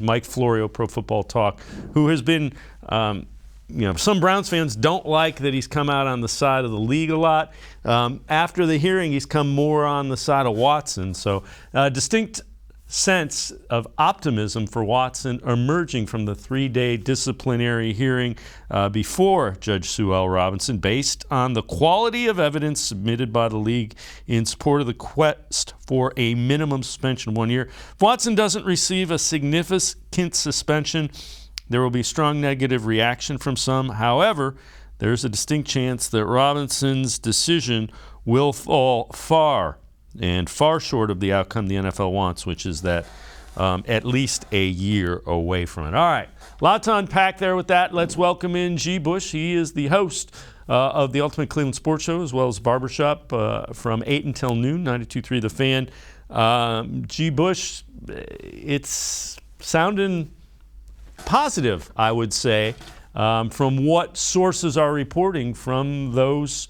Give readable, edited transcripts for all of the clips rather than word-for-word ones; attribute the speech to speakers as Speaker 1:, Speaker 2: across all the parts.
Speaker 1: Mike Florio, Pro Football Talk, who has been, some Browns fans don't like that he's come out on the side of the league a lot. After the hearing, he's come more on the side of Watson. So distinct sense of optimism for Watson emerging from the 3-day disciplinary hearing before Judge Sue L. Robinson, based on the quality of evidence submitted by the league in support of the quest for a minimum suspension of 1 year. If Watson doesn't receive a significant suspension, there will be strong negative reaction from some. However, there's a distinct chance that Robinson's decision will fall far short of the outcome the NFL wants, which is that at least a year away from it. All right, a lot to unpack there with that. Let's welcome in G. Bush. He is the host of the Ultimate Cleveland Sports Show, as well as Barbershop from 8 until noon, 92.3 The Fan. G. Bush, it's sounding positive, I would say, from what sources are reporting from those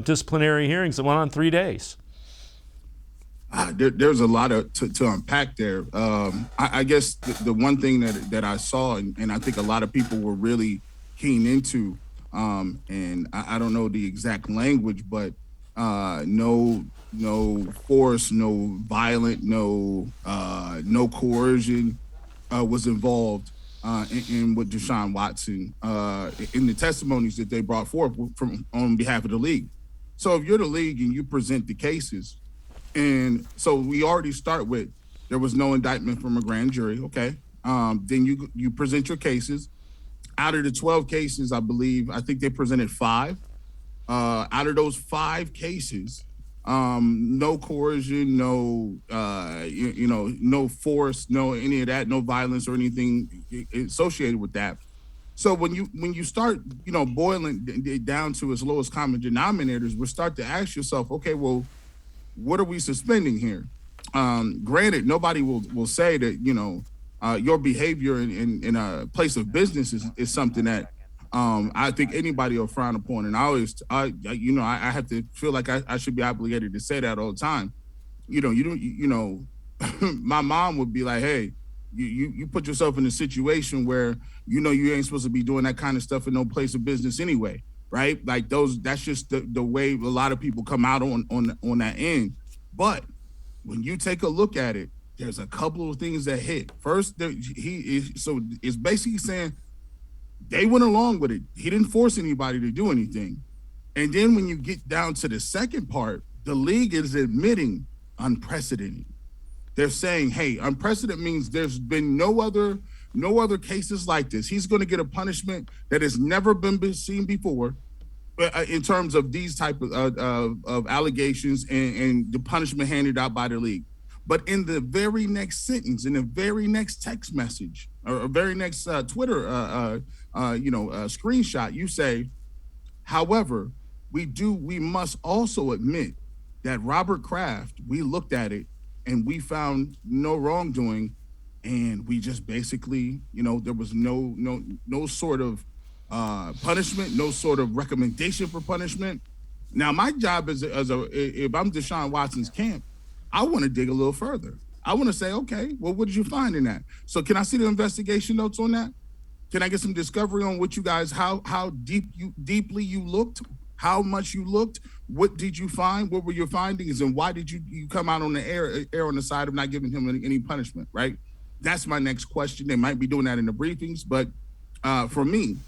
Speaker 1: disciplinary hearings that went on 3 days.
Speaker 2: There's a lot to unpack there. I guess the one thing that I saw, and I think a lot of people were really keen into, and I don't know the exact language, but no force, no violent, no coercion was involved in with Deshaun Watson in the testimonies that they brought forth on behalf of the league. So if you're the league and you present the cases, and so we already start with there was no indictment from a grand jury, okay? Then you present your cases. Out of the 12 cases, I think they presented 5. Out of those 5 cases, no coercion, no no force, no any of that, no violence or anything associated with that. So when you start boiling it down to its lowest common denominators, we start to ask yourself, okay, well, what are we suspending here? Granted, nobody will say that your behavior in a place of business is something that I think anybody will frown upon. And I have to feel like I should be obligated to say that all the time. My mom would be like, hey, you put yourself in a situation where you ain't supposed to be doing that kind of stuff in no place of business anyway. Right? Like that's just the way a lot of people come out on that end. But when you take a look at it, there's a couple of things that hit. First, it's basically saying they went along with it. He didn't force anybody to do anything. And then when you get down to the second part, the league is admitting unprecedented. They're saying, hey, unprecedented means there's been no other cases like this. He's going to get a punishment that has never been seen before in terms of these type of allegations and the punishment handed out by the league. But in the very next sentence, in the very next text message, or very next Twitter, screenshot, you say, however, we must also admit that Robert Kraft, we looked at it and we found no wrongdoing. And we just basically, there was no sort of punishment, no sort of recommendation for punishment. Now, my job if I'm Deshaun Watson's camp, I want to dig a little further. I want to say, okay, well, what did you find in that? So can I see the investigation notes on that? Can I get some discovery on what you guys, how deeply you looked, how much you looked? What did you find? What were your findings? And why did you come out on the air on the side of not giving him any punishment, right? That's my next question. They might be doing that in the briefings, but for me,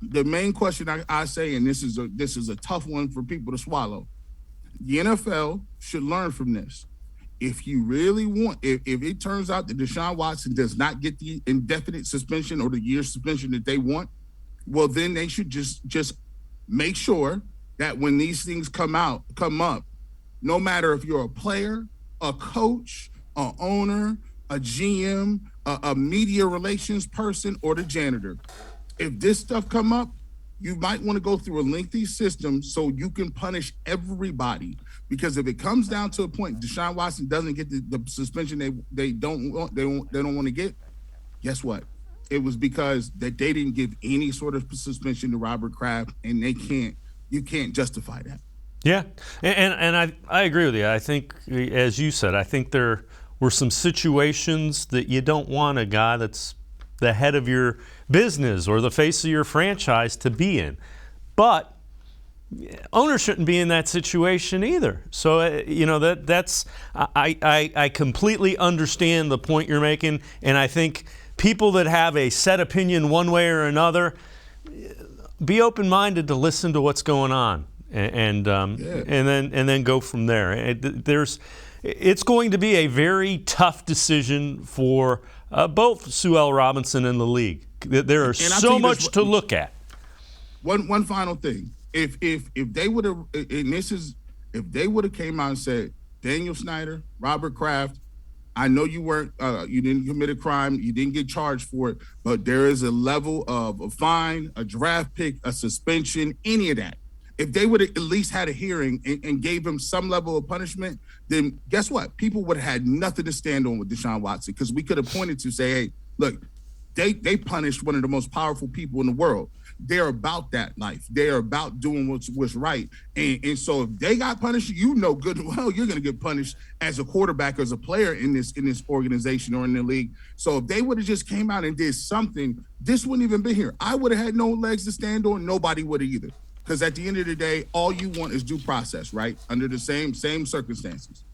Speaker 2: the main question I say, and this is a tough one for people to swallow. The NFL should learn from this. If you really want, if it turns out that Deshaun Watson does not get the indefinite suspension or the year suspension that they want, well, then they should just make sure that when these things come up, no matter if you're a player, a coach, an owner, a GM, a media relations person, or the janitor. If this stuff come up, you might want to go through a lengthy system so you can punish everybody. Because if it comes down to a point, Deshaun Watson doesn't get the suspension they don't want to get, guess what? It was because that they didn't give any sort of suspension to Robert Kraft, and you can't justify that.
Speaker 1: Yeah, and I agree with you. I think, as you said, I think they're were some situations that you don't want a guy that's the head of your business or the face of your franchise to be in. But owner shouldn't be in that situation either. So I completely understand the point you're making, and I think people that have a set opinion one way or another, be open-minded to listen to what's going on, and then go from there. It's going to be a very tough decision for both Sue L. Robinson and the league. There is so much to look at.
Speaker 2: One final thing. If they would have, if they would have came out and said, Daniel Snyder, Robert Kraft, I know you didn't commit a crime, you didn't get charged for it, but there is a level of a fine, a draft pick, a suspension, any of that. If they would have at least had a hearing and gave him some level of punishment, then guess what? People would have had nothing to stand on with Deshaun Watson, because we could have pointed to say, hey, look, they punished one of the most powerful people in the world. They're about that life. They're about doing what's right. And so if they got punished, you know good and well you're going to get punished as a quarterback, as a player in this organization or in the league. So if they would have just came out and did something, this wouldn't even be here. I would have had no legs to stand on. Nobody would have either. Because at the end of the day, all you want is due process, right? Under the same circumstances.